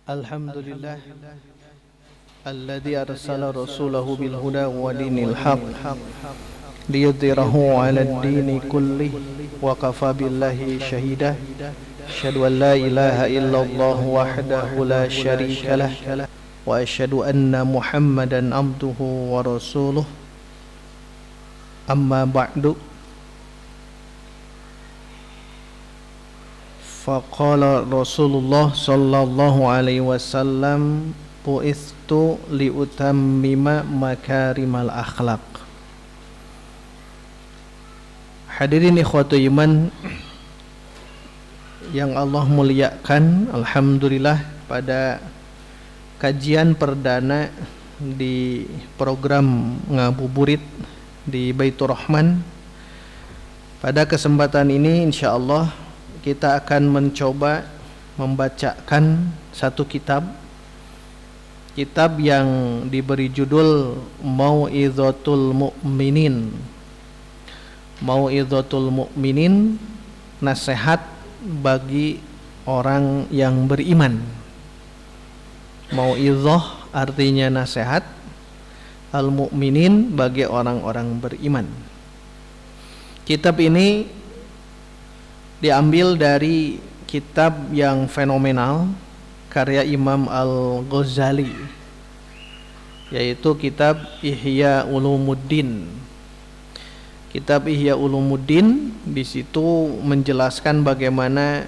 Alhamdulillah alladzi arsala rasulahu bil huda wa dinil haq liyudhhirahu 'alad dini kullih wa kafa billahi shahida. Asyhadu an la ilaha illallah wahdahu la syarika lah wa asyhadu anna Muhammadan abduhu wa rasuluh. Amma ba'du. Faqala Rasulullah sallallahu alaihi wasallam bu'istu liutammima makarimal akhlaq. Hadirin ikhwatu iman yang Allah muliakan, alhamdulillah pada kajian perdana di program Ngabuburit di Baitur Rahman. Pada kesempatan ini insyaallah kita akan mencoba membacakan satu kitab yang diberi judul Mau'izatul Mu'minin. Mau'izatul Mu'minin, nasihat bagi orang yang beriman. Mau'izah artinya nasihat, al-mu'minin bagi orang-orang beriman. Kitab ini diambil dari kitab yang fenomenal karya Imam Al-Ghazali, yaitu kitab Ihya Ulumuddin. Kitab Ihya Ulumuddin di situ menjelaskan bagaimana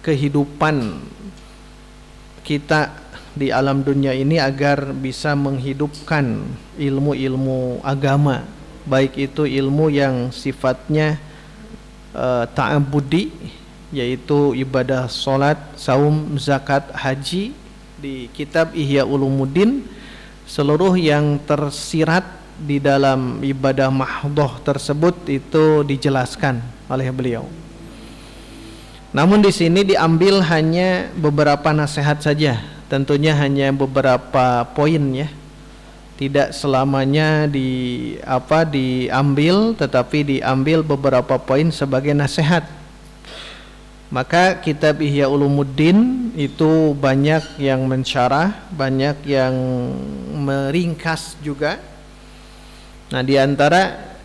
kehidupan kita di alam dunia ini agar bisa menghidupkan ilmu-ilmu agama, baik itu ilmu yang sifatnya ta'abudi, yaitu ibadah salat, saum, zakat, haji. Di kitab Ihya Ulumuddin seluruh yang tersirat di dalam ibadah mahdhah tersebut itu dijelaskan oleh beliau. Namun di sini diambil hanya beberapa nasihat saja, tentunya hanya beberapa poin ya. Tidak selamanya diambil, tetapi diambil beberapa poin sebagai nasihat. Maka kitab Ihya Ulumuddin itu banyak yang mensyarah, banyak yang meringkas juga. Nah, di antara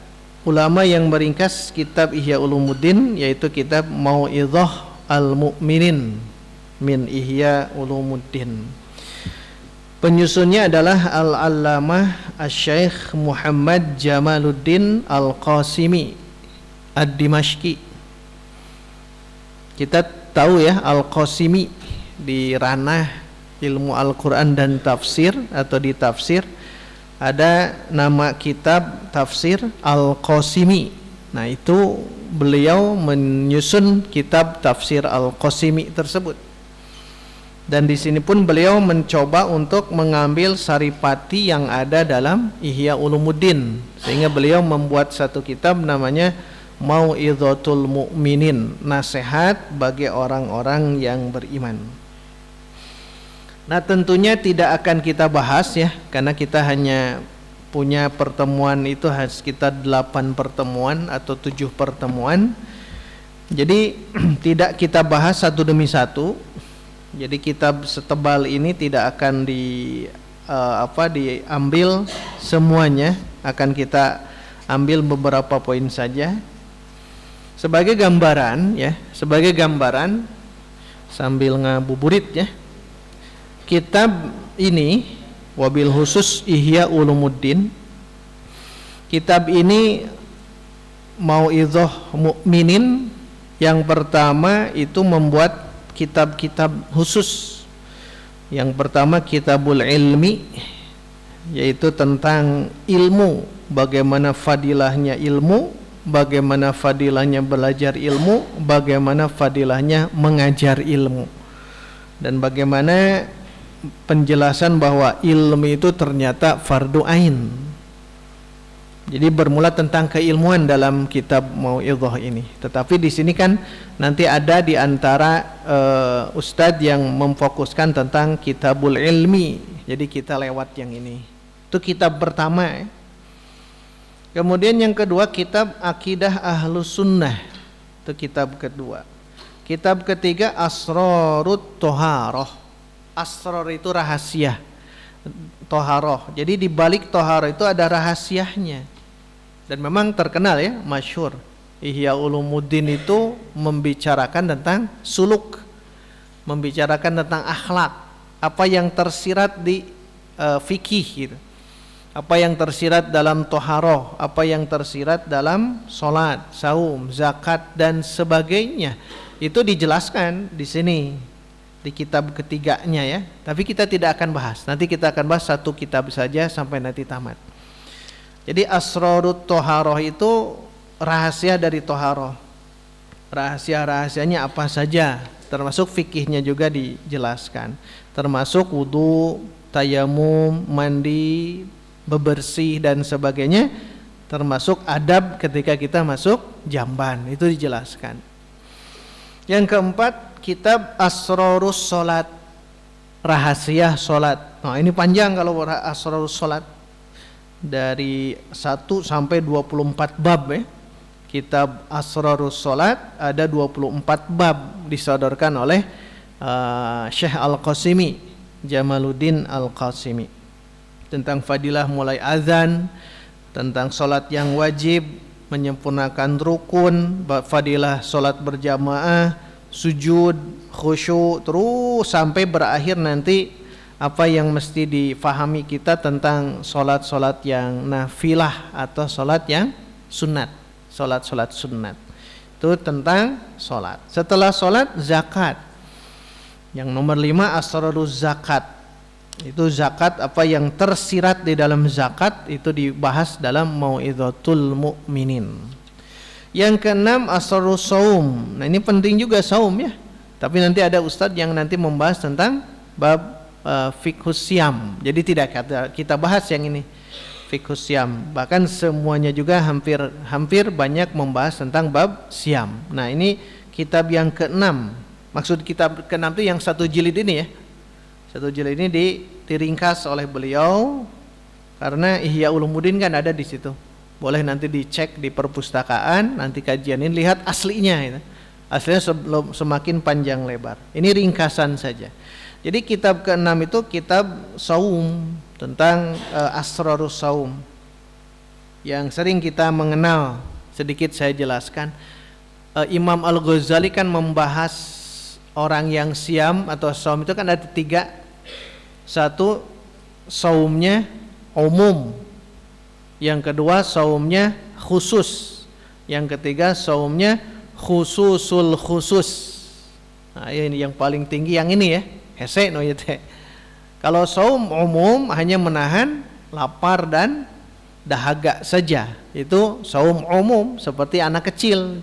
ulama yang meringkas kitab Ihya Ulumuddin yaitu kitab Mau'izah al-Mu'minin min Ihya Ulumuddin. Penyusunnya adalah Al-Allamah Asy-Syaikh Muhammad Jamaluddin Al-Qasimi Ad-Dimashqi. Kita tahu ya, Al-Qasimi di ranah ilmu Al-Quran dan tafsir atau di tafsir ada nama kitab tafsir Al-Qasimi. Nah, itu beliau menyusun kitab tafsir Al-Qasimi tersebut. Dan di sini pun beliau mencoba untuk mengambil saripati yang ada dalam Ihya Ulumuddin, sehingga beliau membuat satu kitab namanya Mau'izatul Mu'minin, nasihat bagi orang-orang yang beriman. Nah, tentunya tidak akan kita bahas ya, karena kita hanya punya pertemuan itu sekitar 8 pertemuan atau 7 pertemuan. Jadi tidak kita bahas satu demi satu. Jadi kitab setebal ini tidak akan diambil semuanya, akan kita ambil beberapa poin saja sebagai gambaran ya, sebagai gambaran sambil ngabuburit ya. Kitab ini wabil khusus Ihya Ulumuddin, kitab ini Mau'izah Mu'minin yang pertama itu membuat kitab-kitab khusus. Yang pertama Kitabul Ilmi, yaitu tentang ilmu, bagaimana fadilahnya ilmu, bagaimana fadilahnya belajar ilmu, bagaimana fadilahnya mengajar ilmu, dan bagaimana penjelasan bahwa ilmu itu ternyata fardu ain. Jadi bermula tentang keilmuan dalam kitab Mau'izah ini. Tetapi di sini kan nanti ada di antara ustadz yang memfokuskan tentang Kitabul Ilmi. Jadi kita lewat yang ini. Itu kitab pertama ya. Kemudian yang kedua kitab Akidah Ahlus Sunnah. Itu kitab kedua. Kitab ketiga Asrarut Toharoh. Asrar itu rahasia, toharoh. Jadi di balik toharoh itu ada rahasianya. Dan memang terkenal ya, masyhur. Ihya Ulumuddin itu membicarakan tentang suluk, membicarakan tentang akhlak, apa yang tersirat di fikih gitu. Apa yang tersirat dalam toharoh, apa yang tersirat dalam sholat, saum, zakat dan sebagainya. Itu dijelaskan di sini di kitab ketiganya ya. Tapi kita tidak akan bahas. Nanti kita akan bahas satu kitab saja sampai nanti tamat. Jadi Asrarut Toharoh itu rahasia dari toharoh. Rahasia-rahasianya apa saja, termasuk fikihnya juga dijelaskan. Termasuk wudu, tayamum, mandi, bebersih dan sebagainya. Termasuk adab ketika kita masuk jamban, itu dijelaskan. Yang keempat, kitab Asrarus Sholat, rahasia sholat. Nah ini panjang kalau Asrarus Sholat, dari 1 sampai 24 bab ya. Kitab Asrarus Sholat ada 24 bab, disodorkan oleh Syekh Al-Qasimi, Jamaluddin Al-Qasimi, tentang fadilah mulai azan, tentang sholat yang wajib, menyempurnakan rukun, fadilah sholat berjamaah, sujud, khusyuk, terus sampai berakhir nanti apa yang mesti difahami kita tentang sholat-sholat yang nafilah atau sholat yang sunat, sholat-sholat sunat. Itu tentang sholat. Setelah sholat, zakat. Yang nomor 5 Asraruz Zakat. Itu zakat, apa yang tersirat di dalam zakat itu dibahas dalam Mau'izatul Mu'minin. Yang keenam Asrarus Saum. Nah ini penting juga saum ya. Tapi nanti ada ustadz yang nanti membahas tentang bab fiqhus siam. Jadi tidak kita bahas yang ini fiqhus siam. Bahkan semuanya juga hampir banyak membahas tentang bab siam. Nah ini kitab yang keenam. Maksud kitab keenam itu yang satu jilid ini ya. Satu jilid ini diringkas oleh beliau karena Ihya Ulumuddin kan ada di situ. Boleh nanti dicek di perpustakaan, nanti kajian ini lihat aslinya itu. Aslinya semakin panjang lebar. Ini ringkasan saja. Jadi kitab keenam itu kitab saum, tentang Asrarus Saum. Yang sering kita mengenal, sedikit saya jelaskan. Imam Al-Ghazali kan membahas orang yang siam atau saum itu kan ada 3. Satu, saumnya umum. Yang kedua, saumnya khusus. Yang ketiga, saumnya khususul khusus. Nah, ini yang paling tinggi yang ini ya. Hese no ya teh. Kalau saum umum hanya menahan lapar dan dahaga saja. Itu saum umum seperti anak kecil.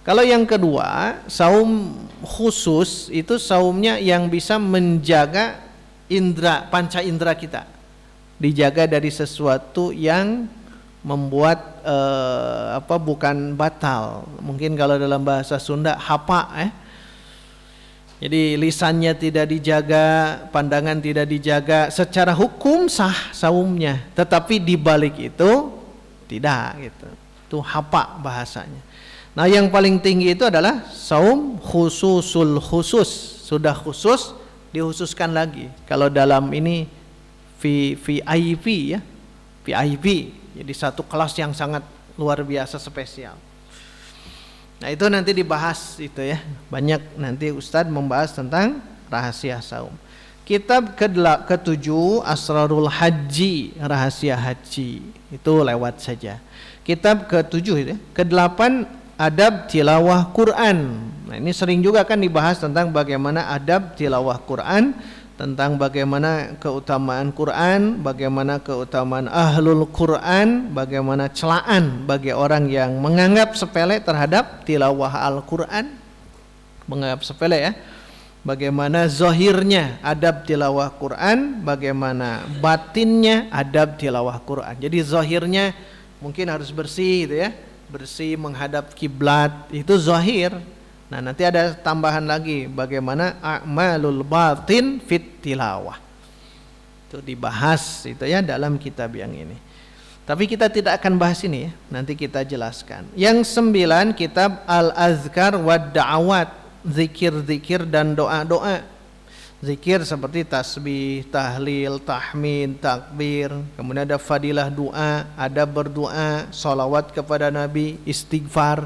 Kalau yang kedua, saum khusus itu saumnya yang bisa menjaga indra, panca indra kita, dijaga dari sesuatu yang membuat bukan batal. Mungkin kalau dalam bahasa Sunda hapa Jadi lisannya tidak dijaga, pandangan tidak dijaga, secara hukum sah saumnya, tetapi di balik itu tidak gitu. Itu hapa bahasanya. Nah, yang paling tinggi itu adalah saum khususul khusus, sudah khusus dikhususkan lagi. Kalau dalam ini VIP ya, VIP, jadi satu kelas yang sangat luar biasa spesial. Nah itu nanti dibahas itu ya, banyak nanti Ustadz membahas tentang rahasia saum. Kitab ke-7 Asrarul Haji, rahasia haji, itu lewat saja. Kitab ke-7 itu, ke-8 adab tilawah Quran. Nah ini sering juga kan dibahas tentang bagaimana adab tilawah Quran, tentang bagaimana keutamaan Quran, bagaimana keutamaan ahlul Quran, bagaimana celaan bagi orang yang menganggap sepele terhadap tilawah Al-Quran, menganggap sepele ya. Bagaimana zahirnya adab tilawah Quran, bagaimana batinnya adab tilawah Quran. Jadi zahirnya mungkin harus bersih gitu ya, bersih menghadap kiblat, itu zahir. Nah nanti ada tambahan lagi bagaimana a'malul batin fit tilawah. Itu dibahas itu ya dalam kitab yang ini. Tapi kita tidak akan bahas ini ya, nanti kita jelaskan. Yang 9 kitab Al-Azkar wad Da'awat, zikir-zikir dan doa-doa. Zikir seperti tasbih, tahlil, tahmid, takbir. Kemudian ada fadilah doa, adab berdoa, salawat kepada Nabi, istighfar,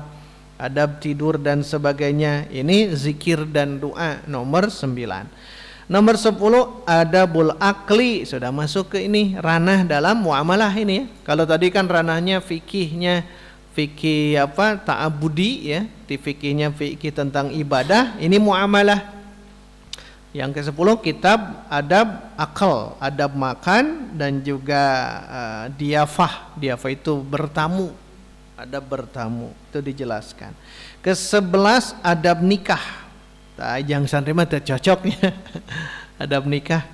adab tidur dan sebagainya. Ini zikir dan doa nomor 9. Nomor 10 adabul akli, sudah masuk ke ini ranah dalam muamalah ini ya. Kalau tadi kan ranahnya fikihnya fikih ta'abudi ya, di fikihnya fikih tentang ibadah, ini muamalah. Yang ke-10 kitab adab akal, adab makan dan juga diafah. Diafah itu bertamu, adab bertamu, itu dijelaskan. Ke-11 adab nikah. Yang santri mah cocoknya adab nikah.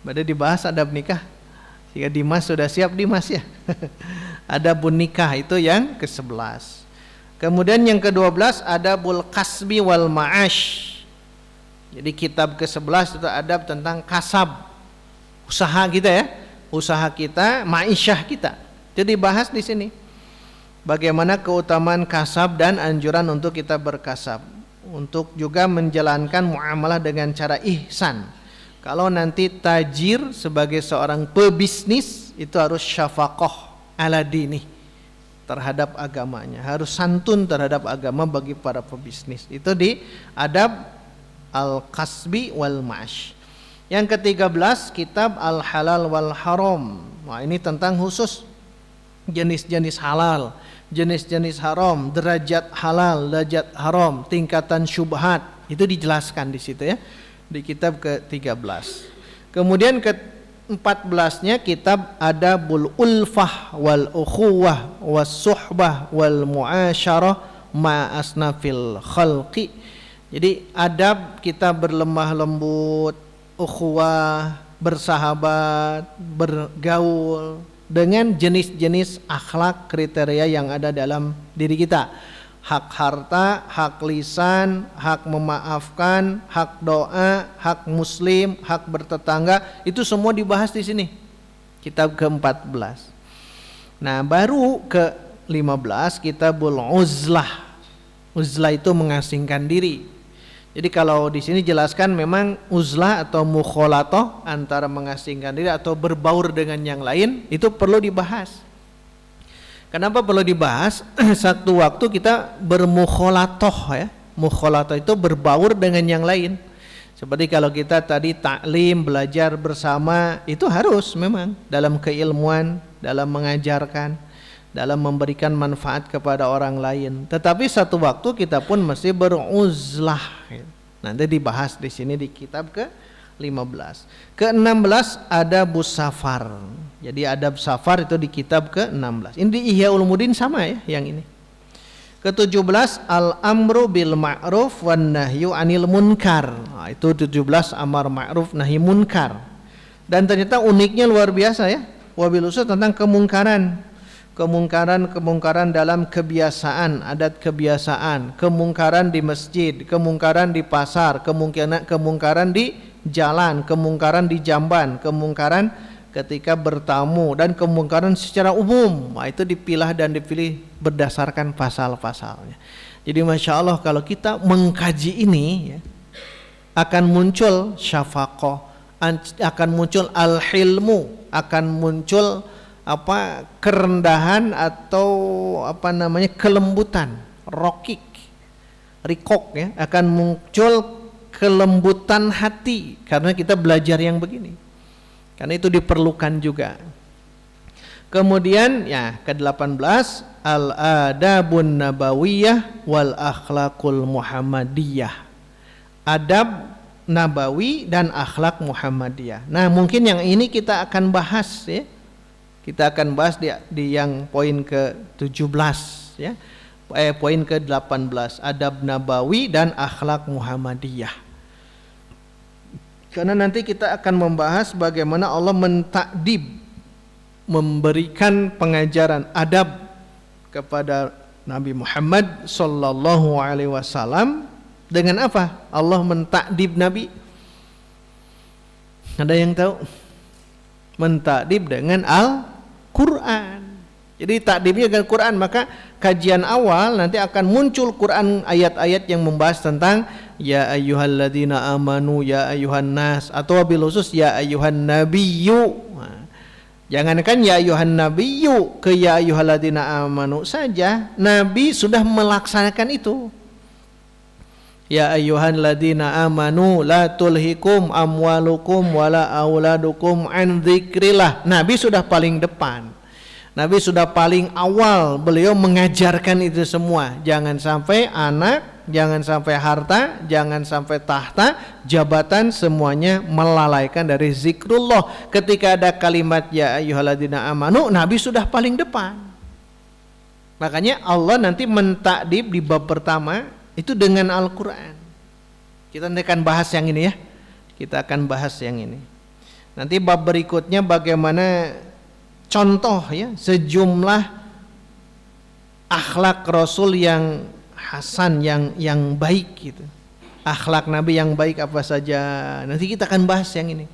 Pada dibahas adab nikah. Jika Dimas sudah siap Dimas ya. Adabun nikah itu yang ke-11. Kemudian yang ke-12 adabul kasbi wal ma'ash. Jadi kitab ke-11 itu adab tentang kasab, usaha kita ya, usaha kita, ma'isyah kita. Jadi dibahas di sini. Bagaimana keutamaan kasab dan anjuran untuk kita berkasab, untuk juga menjalankan muamalah dengan cara ihsan. Kalau nanti tajir sebagai seorang pebisnis itu harus syafaqah ala dini, terhadap agamanya, harus santun terhadap agama bagi para pebisnis. Itu di adab al-kasbi wal ma'ash. Yang ke-13 kitab al-halal wal haram. Nah, ini tentang khusus jenis-jenis halal, jenis-jenis haram, derajat halal, derajat haram, tingkatan syubhat. Itu dijelaskan di situ ya, di kitab ke-13. Kemudian ke-14-nya kitab adabul ulfah wal ukhuwah was suhbah wal muasyarah ma asnafil khalqi. Jadi adab kita berlemah lembut, ukhuwah, bersahabat, bergaul dengan jenis-jenis akhlak kriteria yang ada dalam diri kita. Hak harta, hak lisan, hak memaafkan, hak doa, hak muslim, hak bertetangga, itu semua dibahas di sini. Kitab ke-14. Nah, baru ke-15 kitabul uzlah. Uzlah itu mengasingkan diri. Jadi kalau di sini jelaskan memang uzlah atau mukhalatoh, antara mengasingkan diri atau berbaur dengan yang lain, itu perlu dibahas. Kenapa perlu dibahas? Satu waktu kita bermukhalatoh ya. Mukhalatoh itu berbaur dengan yang lain. Seperti kalau kita tadi taklim, belajar bersama, itu harus memang dalam keilmuan, dalam mengajarkan, dalam memberikan manfaat kepada orang lain. Tetapi satu waktu kita pun mesti beruzlah. Nanti dibahas di sini di kitab ke-15. Ke-16 adabus safar. Jadi adab safar itu di kitab ke-16. Ini di Ihya Ulumuddin sama ya yang ini. Ke-17 al-amru bil ma'ruf wan nahyu anil munkar. Nah, itu 17 amar ma'ruf nahi munkar. Dan ternyata uniknya luar biasa ya. Wabil khusus tentang kemungkaran. Kemungkaran dalam kebiasaan, adat kebiasaan, kemungkaran di masjid, kemungkaran di pasar, kemungkaran di jalan, kemungkaran di jamban, kemungkaran ketika bertamu, dan kemungkaran secara umum. Nah, itu dipilah dan dipilih berdasarkan pasal-pasalnya. Jadi Masya Allah kalau kita mengkaji ini ya, akan muncul syafaqah, akan muncul al-hilmu, akan muncul kerendahan atau kelembutan, rikok ya, akan muncul kelembutan hati karena kita belajar yang begini. Karena itu diperlukan juga. Kemudian ya ke-18 al-adabun nabawiyah wal akhlaqul muhammadiyah. Adab nabawi dan akhlak muhammadiyah. Nah, mungkin yang ini kita akan bahas ya. Kita akan bahas di yang poin ke-17 ya. Poin ke-18 adab nabawi dan akhlak muhammadiyah. Karena nanti kita akan membahas bagaimana Allah mentakdib, memberikan pengajaran adab kepada Nabi Muhammad sallallahu alaihi wasallam. Dengan apa Allah mentakdib Nabi? Ada yang tahu? Mentakdib dengan Al-Quran. Jadi takdibnya dengan Quran, maka kajian awal nanti akan muncul Quran, ayat-ayat yang membahas tentang ya ayyuhalladzina amanu, ya ayyuhan nas, atau wabil khusus ya ayyuhan nabiyyu. Jangankan ya ayyuhan nabiyyu ke ya ayyuhalladzina amanu saja, Nabi sudah melaksanakan itu. Ya ayyuhalladzina amanu la tulhikum amwalukum wala auladukum an dzikrillah. Nabi sudah paling depan. Nabi sudah paling awal, beliau mengajarkan itu semua. Jangan sampai anak, jangan sampai harta, jangan sampai tahta, jabatan, semuanya melalaikan dari zikrullah. Ketika ada kalimat ya ayyuhalladzina amanu, Nabi sudah paling depan. Makanya Allah nanti mentakdib di bab pertama itu dengan Al-Quran. Kita nanti akan bahas yang ini ya. Kita akan bahas yang ini. Nanti bab berikutnya bagaimana contoh ya sejumlah akhlak Rasul yang hasan, yang baik gitu. Akhlak Nabi yang baik apa saja. Nanti kita akan bahas yang ini.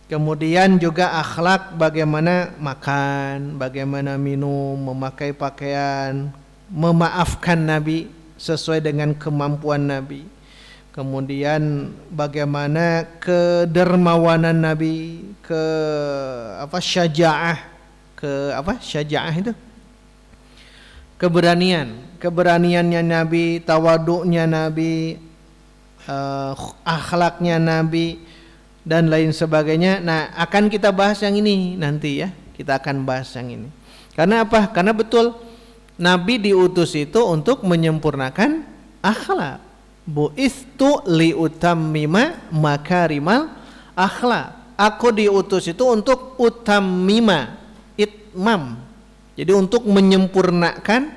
Kemudian juga akhlak bagaimana makan, bagaimana minum, memakai pakaian, memaafkan Nabi sesuai dengan kemampuan Nabi. Kemudian bagaimana kedermawanan Nabi, syaja'ah itu keberaniannya Nabi, tawaduknya Nabi, akhlaknya Nabi dan lain sebagainya. Nah, akan kita bahas yang ini nanti ya. Kita akan bahas yang ini. Karena apa? Karena betul Nabi diutus itu untuk menyempurnakan akhlak. Bu'istu liutammima makarimal akhlak. Aku diutus itu untuk utammima, itmam. Jadi untuk menyempurnakan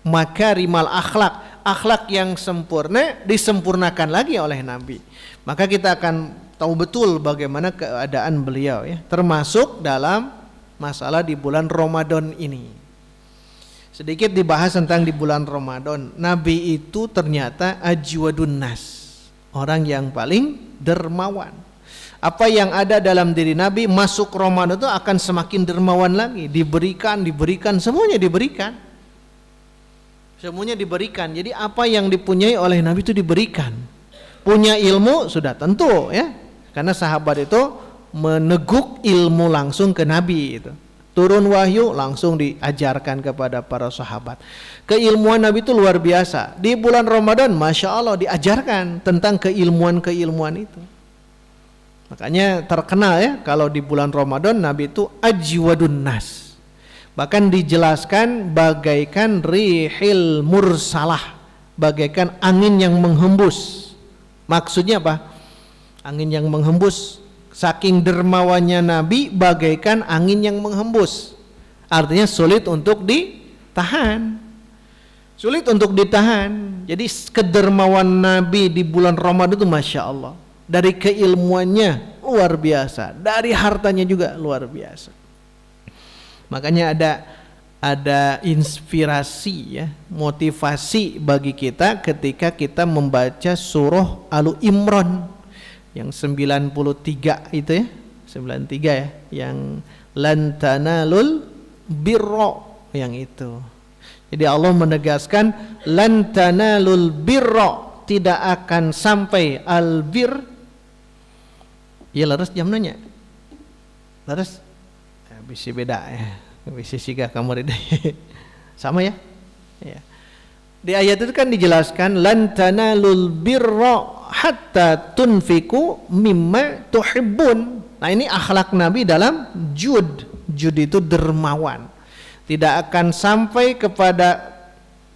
makarimal akhlak. Akhlak yang sempurna disempurnakan lagi oleh Nabi. Maka kita akan tahu betul bagaimana keadaan beliau ya, termasuk dalam masalah di bulan Ramadan ini. Sedikit dibahas tentang di bulan Ramadan. Nabi itu ternyata ajwadun nas, orang yang paling dermawan. Apa yang ada dalam diri Nabi masuk Ramadan itu akan semakin dermawan lagi. Diberikan, semuanya diberikan. Semuanya diberikan. Jadi apa yang dipunyai oleh Nabi itu diberikan. Punya ilmu sudah tentu ya. Karena sahabat itu meneguk ilmu langsung ke Nabi itu. Turun wahyu langsung diajarkan kepada para sahabat. Keilmuan Nabi itu luar biasa. Di bulan Ramadan Masya Allah diajarkan tentang keilmuan itu. Makanya terkenal ya, kalau di bulan Ramadan Nabi itu ajwadun nas. Bahkan dijelaskan bagaikan rihil mursalah, bagaikan angin yang menghembus. Maksudnya apa? Angin yang menghembus. Saking dermawannya Nabi bagaikan angin yang menghembus. Artinya sulit untuk ditahan. Sulit untuk ditahan. Jadi kedermawan Nabi di bulan Ramadan itu Masya Allah. Dari keilmuannya luar biasa. Dari hartanya juga luar biasa. Makanya ada inspirasi ya, motivasi bagi kita ketika kita membaca surah Al-Imran yang 93 itu ya, 93 ya, yang lan tanalul birra, yang itu. Jadi Allah menegaskan lan tanalul birra, tidak akan sampai albir. Ya laras jam nanya. Laras bisa beda ya. Bisa siga kamu reda. Sama ya? Ya. Di ayat itu kan dijelaskan lan tanalul birra hatta tunfiku mimma tuhibbun. Nah, ini akhlak Nabi dalam jud. Jud itu dermawan. Tidak akan sampai kepada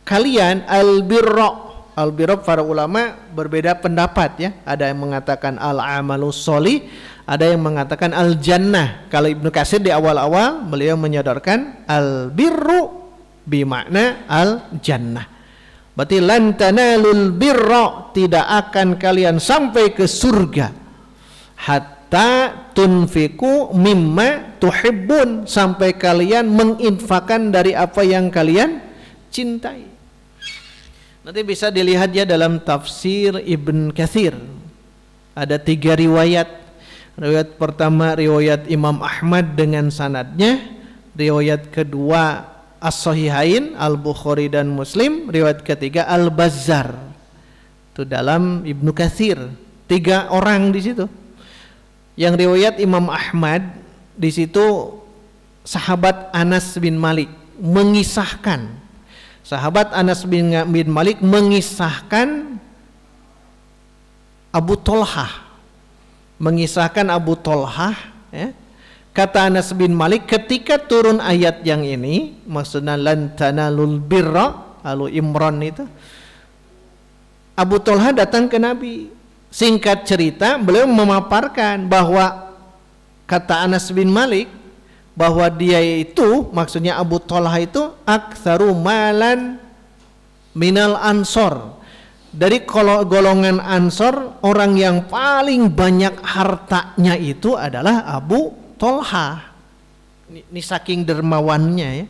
kalian albirra. Albirra para ulama berbeda pendapat ya. Ada yang mengatakan al-amalus sholih, ada yang mengatakan al-jannah. Kalau Ibnu Katsir di awal-awal beliau menyodorkan al-birru bimakna al-jannah. Berarti lan tanalul birra, tidak akan kalian sampai ke surga hatta tunfiku mimma tuhibbun, sampai kalian menginfakkan dari apa yang kalian cintai. Nanti bisa dilihat ya dalam tafsir Ibn Katsir. Ada 3 riwayat. Riwayat pertama riwayat Imam Ahmad dengan sanadnya. Riwayat kedua As-Sahihain, Al-Bukhari dan Muslim. Riwayat ketiga Al-Bazzar. Itu dalam Ibnu Katsir, 3 orang di situ. Yang riwayat Imam Ahmad di situ sahabat Anas bin Malik mengisahkan, sahabat Anas bin Malik mengisahkan Abu Tolhah, mengisahkan Abu Tolhah, ya. Kata Anas bin Malik, ketika turun ayat yang ini, maksudnya lan tanalul birra, Alu Imran itu, Abu Tolhah datang ke Nabi. Singkat cerita, beliau memaparkan bahwa kata Anas bin Malik bahwa dia itu, maksudnya Abu Tolhah itu aktsaru malan minal ansor, dari golongan ansor orang yang paling banyak hartanya itu adalah Abu Tolhah. Ini saking dermawannya ya,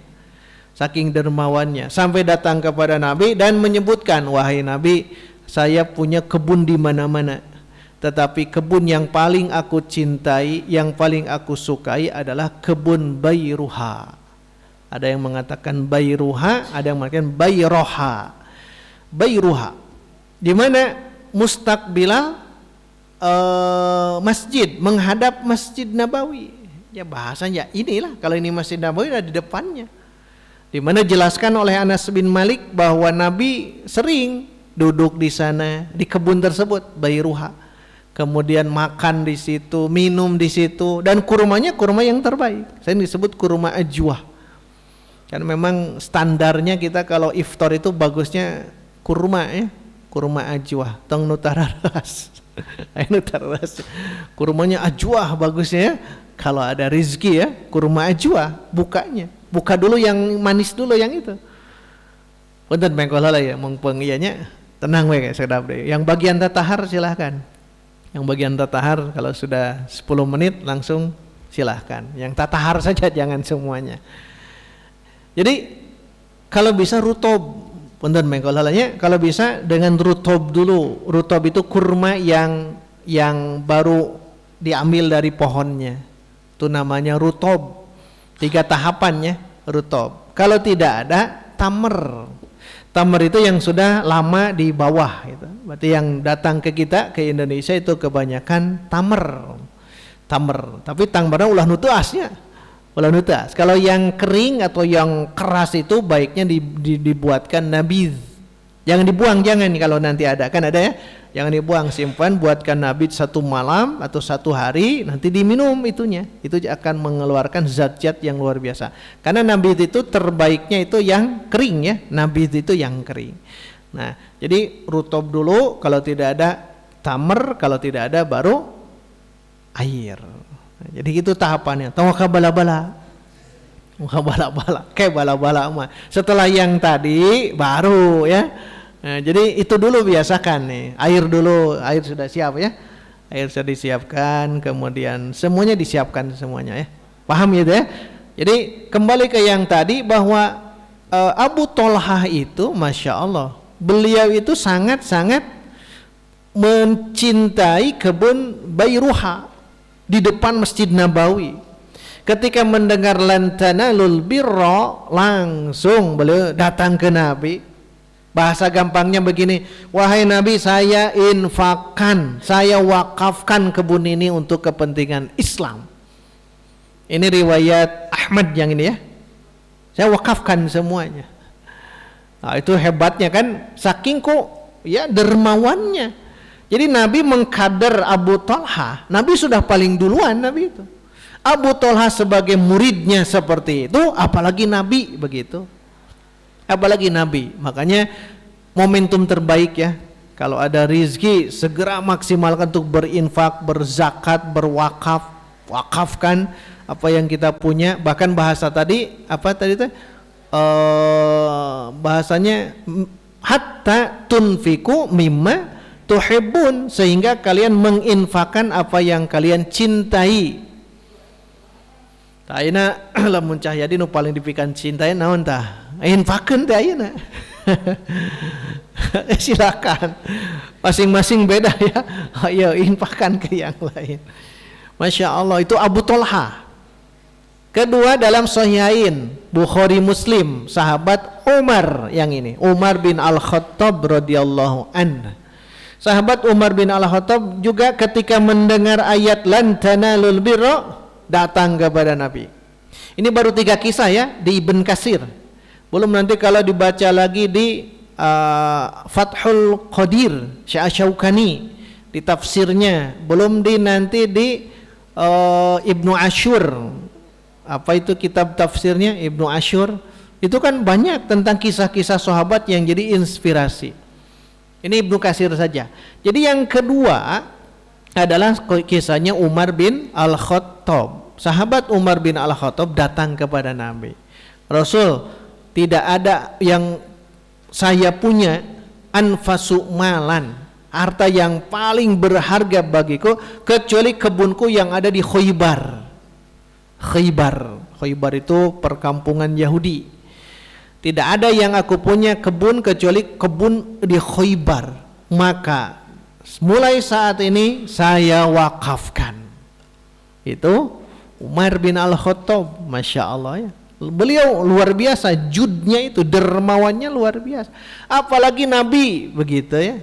saking dermawannya, sampai datang kepada Nabi dan menyebutkan, wahai Nabi, saya punya kebun di mana-mana, tetapi kebun yang paling aku cintai, yang paling aku sukai adalah kebun Bayruha. Ada yang mengatakan Bayruha, ada yang mengatakan Bayroha. Bayruha, di mana mustaqbilal masjid, menghadap Masjid Nabawi. Ya bahasanya inilah, kalau ini Masjid Nabawi ada di depannya. Di mana dijelaskan oleh Anas bin Malik bahwa Nabi sering duduk di sana, di kebun tersebut, Bayruha. Kemudian makan di situ, minum di situ, dan kurmanya kurma yang terbaik. Saya disebut kurma ajwah. Karena memang standarnya kita kalau iftar itu bagusnya kurma ya, kurma ajwah, tong nutararas. Nutararas. Kurmanya ajwah bagusnya ya. Kalau ada rezeki ya, kurma ajwah bukanya. Buka dulu yang manis dulu yang itu. Punten mengkola ya, mengpeng iyanya. Tenang we sedap deh. Yang bagian tatahar silahkan. Yang bagian tatahar kalau sudah 10 menit langsung silahkan. Yang tatahar saja, jangan semuanya. Jadi kalau bisa rutob, punten mengkolalanya, kalau bisa dengan rutob dulu. Rutob itu kurma yang baru diambil dari pohonnya. Itu namanya rutob. 3 tahapannya rutob. Kalau tidak ada, tamer. Tamer itu yang sudah lama di bawah gitu. Berarti yang datang ke kita, ke Indonesia itu kebanyakan tamer. Tamer. Tapi tamernya ulah nutuasnya. Ulah nutuas. Kalau yang kering atau yang keras itu baiknya dibuatkan nabiz. Jangan dibuang, jangan kalau nanti ada. Kan ada ya? Jangan dibuang, simpan, buatkan nabiz 1 malam atau 1 hari, nanti diminum itunya. Itu akan mengeluarkan zat-zat yang luar biasa. Karena nabiz itu terbaiknya itu yang kering ya. Nabiz itu yang kering. Nah, jadi rutob dulu, kalau tidak ada tamer, kalau tidak ada baru air. Nah, jadi itu tahapannya. Tawaka bala-bala. Bala-bala, kayak bala-bala mah. Setelah yang tadi baru ya. Nah, jadi itu dulu biasakan nih. Air dulu, air sudah siap ya. Air sudah disiapkan, kemudian semuanya disiapkan semuanya ya. Paham gitu ya? Jadi kembali ke yang tadi bahwa Abu Tolhah itu, masya Allah, beliau itu sangat-sangat mencintai kebun Bayruha di depan Masjid Nabawi. Ketika mendengar lan tanalul birra, langsung beliau datang ke Nabi. Bahasa gampangnya begini, wahai Nabi, saya infakkan, saya wakafkan kebun ini untuk kepentingan Islam. Ini riwayat Ahmad yang ini ya. Saya wakafkan semuanya. Nah, itu hebatnya kan, saking kok ya dermawannya. Jadi Nabi mengkader Abu Tolhah. Nabi sudah paling duluan Nabi itu. Abu Tolhah sebagai muridnya seperti itu, apalagi Nabi begitu. Apalagi Nabi. Makanya momentum terbaik ya, kalau ada rizki segera maksimalkan untuk berinfak, berzakat, berwakaf. Wakafkan apa yang kita punya. Bahkan bahasa tadi apa tadi itu bahasanya hatta tunfiku mimma tuhibbun, sehingga kalian menginfakkan apa yang kalian cintai. Ayeuna lamun Cahyadi nu paling dipikan cintai naon tah? Infakeun teh ayeuna. Silakan. Masing-masing beda ya. Ayo infakkan ke yang lain. Masya Allah, itu Abu Tolhah. Kedua dalam Sahihain Bukhari Muslim, sahabat Umar yang ini, Umar bin Al-Khattab radhiyallahu anhu. Sahabat Umar bin Al-Khattab juga ketika mendengar ayat lan tanalul birra datang kepada Nabi. Ini baru 3 kisah ya di Ibn Katsir. Belum nanti kalau dibaca lagi di Fathul Qadir Syaukani di tafsirnya, belum di nanti di Ibnu Asyur. Apa itu kitab tafsirnya Ibnu Asyur? Itu kan banyak tentang kisah-kisah sahabat yang jadi inspirasi. Ini Ibnu Katsir saja. Jadi yang kedua adalah kisahnya Umar bin Al-Khattab. Sahabat Umar bin Al-Khattab datang kepada Nabi. Rasul, tidak ada yang saya punya anfasu malan, harta yang paling berharga bagiku kecuali kebunku yang ada di Khaybar. Khaybar itu perkampungan Yahudi. Tidak ada yang aku punya kebun kecuali kebun di Khaybar. Maka mulai saat ini saya wakafkan. Itu Umar bin Al-Khattab, Masya Allah ya. Beliau luar biasa, judnya itu, dermawannya luar biasa. Apalagi Nabi begitu ya.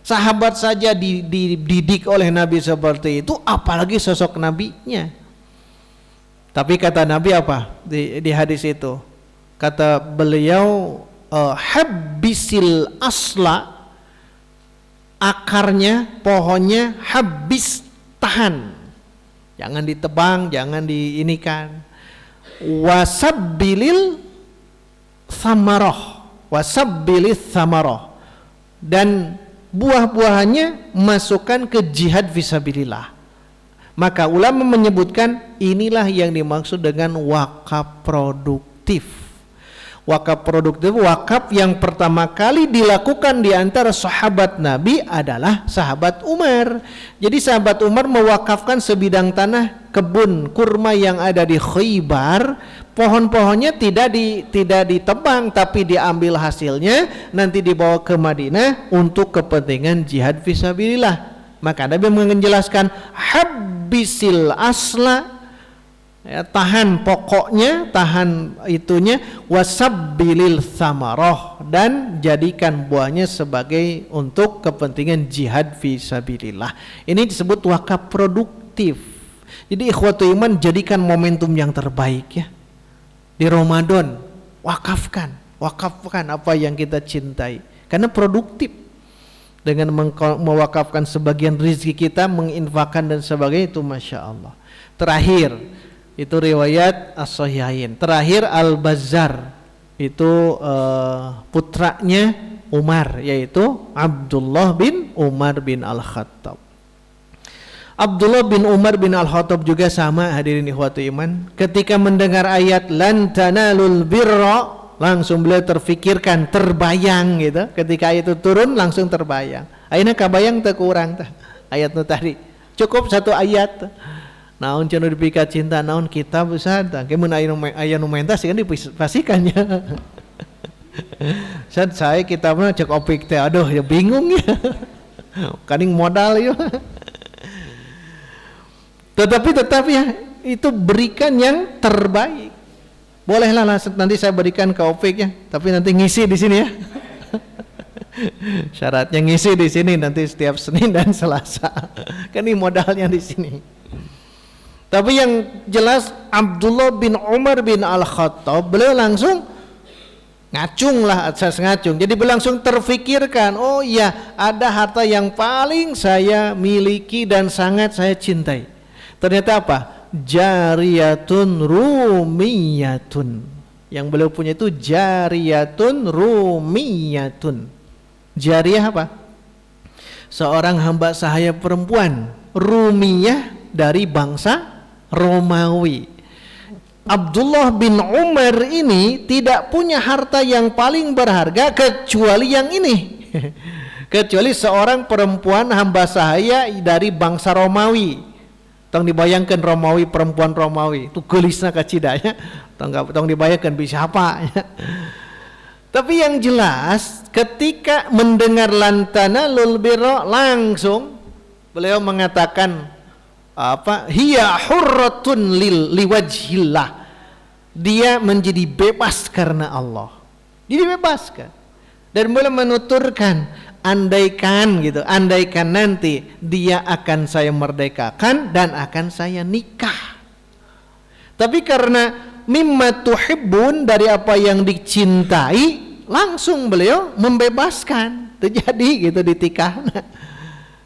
Sahabat saja dididik oleh Nabi seperti itu, apalagi sosok nabinya. Tapi kata Nabi apa di hadis itu? Kata beliau, habbisil asla, akarnya, pohonnya habis, tahan. Jangan ditebang, jangan diinikan. Wasabbilil samarah, dan buah-buahannya masukkan ke jihad fisabilillah. Maka ulama menyebutkan inilah yang dimaksud dengan wakaf produktif. Wakaf produktif, wakaf yang pertama kali dilakukan di antara sahabat Nabi adalah sahabat Umar. Jadi sahabat Umar mewakafkan sebidang tanah kebun kurma yang ada di Khaybar. Pohon-pohonnya tidak ditebang, tapi diambil hasilnya nanti dibawa ke Madinah untuk kepentingan jihad fisabilillah. Maka Nabi menjelaskan habbisil asla, ya, tahan pokoknya, tahan itunya, wasabbilil samarah, dan jadikan buahnya sebagai untuk kepentingan jihad fisabilillah. Ini disebut wakaf produktif. Jadi ikhwatu iman, jadikan momentum yang terbaik ya. Di Ramadan wakafkan apa yang kita cintai, karena produktif. Dengan mewakafkan sebagian rezeki kita, menginfakkan dan sebagainya, itu Masya Allah. Terakhir itu riwayat As-Sahihain. Terakhir Al-Bazzar, itu putranya Umar, yaitu Abdullah bin Umar bin Al-Khattab. Abdullah bin Umar bin Al-Khattab juga sama, hadirin ikhwatu iman. Ketika mendengar ayat lan tanalul birra, langsung beliau terfikirkan, terbayang gitu. Ketika ayat itu turun langsung terbayang. Ayeuna kabayang teu kurang teh ayat nu tadi. Cukup 1 ayat. Naon cenah dipika cinta, naon kitab Ustaz. Tah mun aya nu mentas kan dipastikannya. Ustaz saya kitabna cek opik teh, aduh ya bingung ya. Kaning modal ya. Tetapi ya itu berikan yang terbaik. Bolehlah nanti saya berikan ke Opik ya, tapi nanti ngisi di sini ya. Syaratnya ngisi di sini nanti setiap Senin dan Selasa. Kan ini modalnya di sini. Tapi yang jelas Abdullah bin Umar bin Al-Khattab, beliau langsung ngacung lah, asas ngacung. Jadi beliau langsung terfikirkan, oh iya, ada harta yang paling saya miliki dan sangat saya cintai. Ternyata apa? Jariyatun rumiyatun. Yang beliau punya itu jariyatun rumiyatun. Jariyah apa? Seorang hamba sahaya perempuan, Rumiyah dari bangsa Romawi. Abdullah bin Umar ini tidak punya harta yang paling berharga kecuali yang ini. Kecuali seorang perempuan hamba sahaya dari bangsa Romawi. Tong dibayangkan Romawi, perempuan Romawi itu gelisna kacidanya. Tong dibayangkan bisa apa ya. Tapi yang jelas ketika mendengar lantana lul birra, langsung beliau mengatakan apa? Hiya hurratun liwajhillah. Dia menjadi bebas karena Allah. Jadi bebaskan. Dan beliau menuturkan andaikan gitu, andaikan nanti dia akan saya merdekakan dan akan saya nikah. Tapi karena mimma tuhibbun, dari apa yang dicintai, langsung beliau membebaskan. Terjadi gitu ditikah.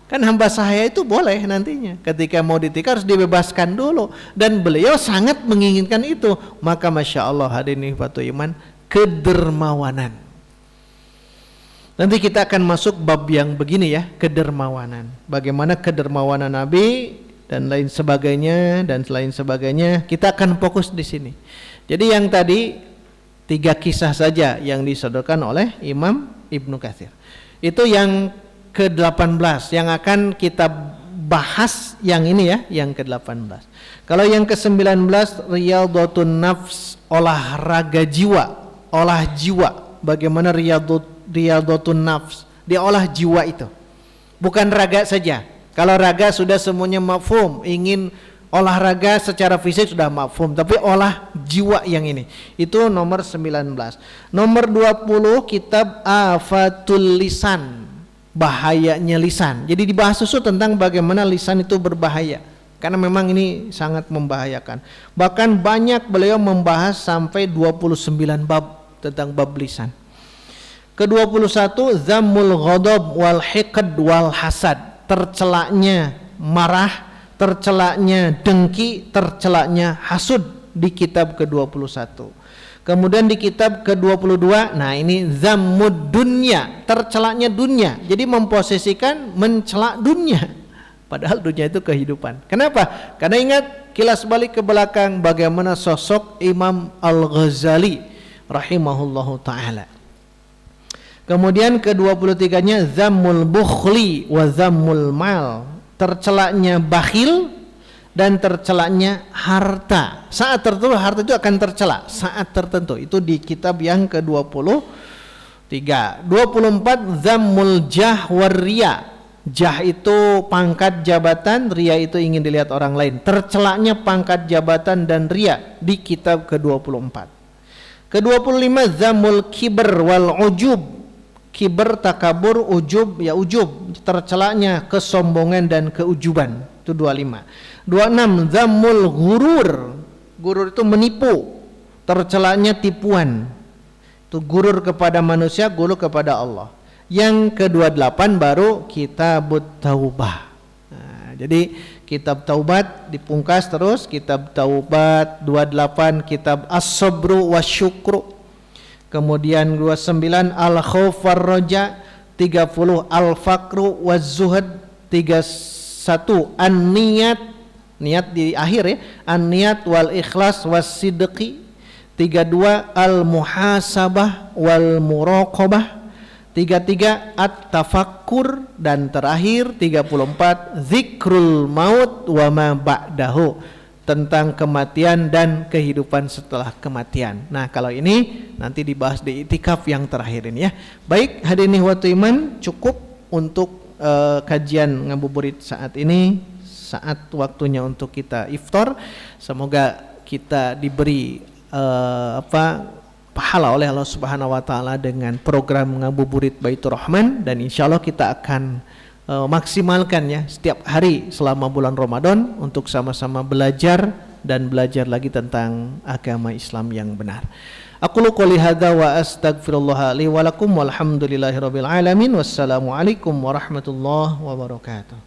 Kan hamba saya itu boleh nantinya ketika mau ditikah harus dibebaskan dulu, dan beliau sangat menginginkan itu. Maka masya Allah hadirin ikhwatul iman, kedermawanan. Nanti kita akan masuk bab yang begini ya, kedermawanan. Bagaimana kedermawanan Nabi dan lain sebagainya dan lain sebagainya. Kita akan fokus di sini. Jadi yang tadi 3 kisah saja yang disodorkan oleh Imam Ibnu Katsir. Itu yang ke-18 yang akan kita bahas yang ini ya, yang ke-18. Kalau yang ke-19 Riyadhatun Nafs, olahraga jiwa, olah jiwa. Bagaimana Riyadhatun Nafs, diolah jiwa itu. Bukan raga saja. Kalau raga sudah semuanya mafhum, ingin olahraga secara fisik sudah mafhum, tapi olah jiwa yang ini. Itu nomor 19. Nomor 20 kitab Afatul Lisan, bahayanya lisan. Jadi dibahas khusus tentang bagaimana lisan itu berbahaya, karena memang ini sangat membahayakan. Bahkan banyak beliau membahas sampai 29 bab tentang bab lisan. Ke-21 Zammul Ghadab wal Hiqd wal Hasad, tercelaknya marah, tercelaknya dengki, tercelaknya hasud di kitab ke-21. Kemudian di kitab ke-22, nah ini Zammud Dunya, tercelaknya dunia. Jadi memposisikan mencelak dunia, padahal dunia itu kehidupan. Kenapa? Karena ingat kilas balik ke belakang bagaimana sosok Imam Al-Ghazali rahimahullahu ta'ala. Kemudian ke-23-nya Zammul Bukhli wa Zammul Mal, tercelaknya bakhil dan tercelaknya harta. Saat tertentu harta itu akan tercela, saat tertentu. Itu di kitab yang ke-23. 24 Zammul Jah war Riya. Jah itu pangkat jabatan, riya itu ingin dilihat orang lain. Tercelaknya pangkat jabatan dan riya di kitab ke-24. Ke-25 Zammul Kibr wal Ujub. Kibr, takabur, ujub, ya ujub, tercelaknya kesombongan dan keujuban. Itu 25. 26 Zammul Ghurur. Gurur itu menipu, tercelaknya tipuan. Itu gurur kepada manusia, gurur kepada Allah. Yang ke-28 baru Kitabut Taubah. Nah, jadi kitab taubat dipungkas terus, kitab taubat. 28 kitab As-Sabru Wasyukru. Kemudian 29 Al-Khauf war-Raja. 30 Al-Faqru waz-Zuhd. 31 An-Niyat, niat di akhir ya, an-niyat wal ikhlas was sidqi. 32 al-muhasabah wal muraqabah. 33 at-tafakkur, dan terakhir 34 zikrul maut wa ma ba'dahu, tentang kematian dan kehidupan setelah kematian. Nah, kalau ini nanti dibahas di itikaf yang terakhir ini ya. Baik, hadirin ikhwatul iman, cukup untuk kajian ngabuburit saat ini. Saat waktunya untuk kita iftar. Semoga kita diberi pahala oleh Allah Subhanahu wa taala dengan program ngabuburit Baitur Rahman, dan insyaallah kita akan maksimalkan ya setiap hari selama bulan Ramadan untuk sama-sama belajar dan belajar lagi tentang agama Islam yang benar. Aqulu qouli hadza wa astaghfirullah li wa lakum walhamdulillahirabbil alamin. Wassalamualaikum warahmatullahi wabarakatuh.